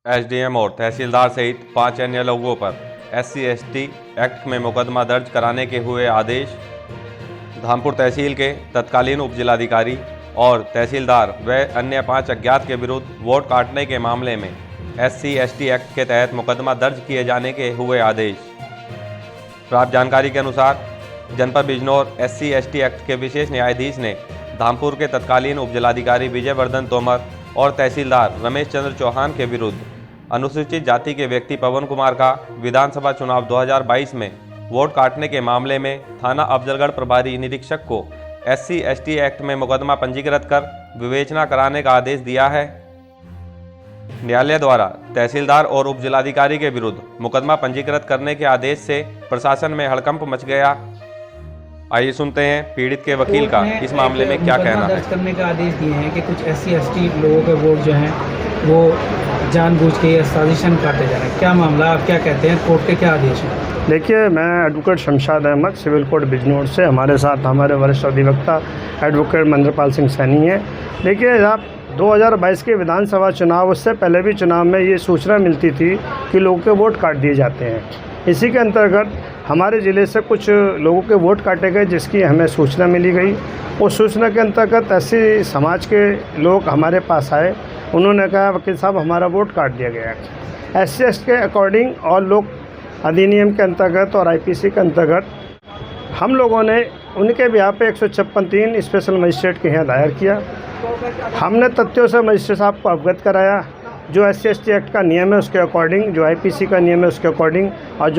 SDM और तहसीलदार सहित 5 अन्य लोगों पर SC/ST एक्ट में मुकदमा दर्ज कराने के हुए आदेश। धामपुर तहसील के तत्कालीन उपजिलाधिकारी और तहसीलदार व अन्य 5 अज्ञात के विरुद्ध वोट काटने के मामले में SC/ST एक्ट के तहत मुकदमा दर्ज किए जाने के हुए आदेश। प्राप्त जानकारी के अनुसार जनपद बिजनौर SC/ST एक्ट के विशेष न्यायाधीश ने धामपुर के तत्कालीन उपजिलाधिकारी विजय वर्धन तोमर और तहसीलदार रमेश चंद्र चौहान के विरुद्ध अनुसूचित जाति के व्यक्ति पवन कुमार का विधानसभा चुनाव 2022 में वोट काटने के मामले में थाना अफजलगढ़ प्रभारी निरीक्षक को SC/ST एक्ट में मुकदमा पंजीकृत कर विवेचना कराने का आदेश दिया है। न्यायालय द्वारा तहसीलदार और उपजिलाधिकारी के विरुद्ध मुकदमा पंजीकृत करने के आदेश से प्रशासन में हड़कंप मच गया। आइए सुनते हैं पीड़ित के वकील का इस मामले में क्या कहना है। दर्ज करने का आदेश दिए हैं कि कुछ SC/ST लोगों के वोट जो हैं वो जानबूझ के या साजिशन काटे जा रहे हैं। क्या मामला, आप क्या कहते हैं, कोर्ट के क्या आदेश हैं? देखिए, मैं advocate Shamshad Ahmad, civil court Bijnor से। हमारे साथ हमारे वरिष्ठ अधिवक्ता एडवोकेट महेंद्रपाल सिंह सैनी हैं। देखिए, आप 2022 के विधानसभा चुनाव, उससे पहले भी चुनाव में ये सूचना मिलती थी कि लोगों के वोट काट दिए जाते हैं। इसी के अंतर्गत हमारे ज़िले से कुछ लोगों के वोट काटे गए, जिसकी हमें सूचना मिली गई। उस सूचना के अंतर्गत ऐसे समाज के लोग हमारे पास आए। उन्होंने कहा, वकील साहब हमारा वोट काट दिया गया है। SC/ST के अकॉर्डिंग और लोक अधिनियम के अंतर्गत और IPC के अंतर्गत हम लोगों ने उनके भी यहाँ पे 156(3) स्पेशल मजिस्ट्रेट के यहाँ दायर किया। हमने तथ्यों से मजिस्ट्रेट साहब को अवगत कराया। जो SC/ST एक्ट का नियम है उसके अकॉर्डिंग, जो IPC का नियम है उसके अकॉर्डिंग, और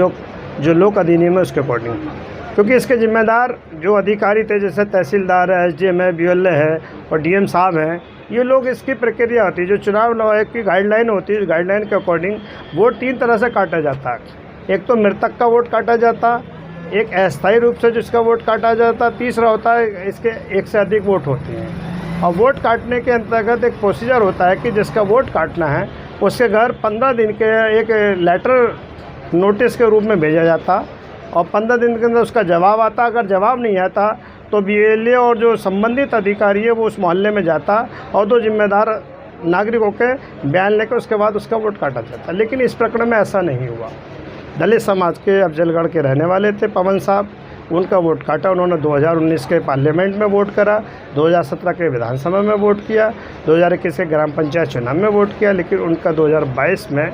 जो लोक अधिनियम है उसके अकॉर्डिंग। क्योंकि इसके जिम्मेदार जो अधिकारी थे, जैसे तहसीलदार है, SDM है, BLO है और DM साहब हैं, ये लोग इसकी प्रक्रिया होती है, जो चुनाव आयोग की गाइडलाइन होती है, उस गाइडलाइन के अकॉर्डिंग वोट 3 तरह से काटा जाता है। एक तो मृतक का वोट काटा जाता, एक अस्थायी रूप से जिसका वोट काटा जाता, तीसरा होता है इसके एक से अधिक वोट होते हैं। और वोट काटने के अंतर्गत एक प्रोसीजर होता है कि जिसका वोट काटना है उसके घर 15 दिन के एक लेटर नोटिस के रूप में भेजा जाता और 15 दिन के अंदर उसका जवाब आता। अगर जवाब नहीं आता तो BLO और जो संबंधित अधिकारी है वो उस मोहल्ले में जाता और 2 जिम्मेदार नागरिकों के बयान लेकर उसके बाद उसका वोट काटा जाता। लेकिन इस प्रकरण में ऐसा नहीं हुआ। दलित समाज के अफजलगढ़ के रहने वाले थे पवन साहब, उनका वोट काटा। उन्होंने 2019 के पार्लियामेंट में वोट करा, 2017 के विधानसभा में वोट किया, 2021 के ग्राम पंचायत चुनाव में वोट किया। लेकिन उनका 2022 में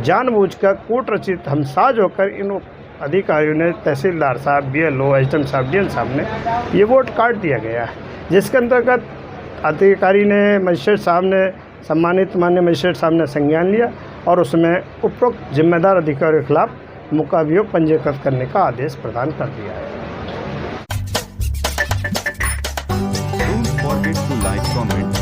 जानबूझकर कूट रचित हमसाज होकर इन अधिकारियों ने, तहसीलदार साहब, BLO, SDM साहब, DM साहब ने ये वोट काट दिया गया है। जिसके अंतर्गत अधिकारी ने, मजिस्ट्रेट साहब ने, सम्मानित माननीय मजिस्ट्रेट साहब ने संज्ञान लिया और उसमें उपरोक्त जिम्मेदार अधिकारियों के खिलाफ मुकदमा पंजीकृत करने का आदेश प्रदान कर दिया है। Don't forget to like, comment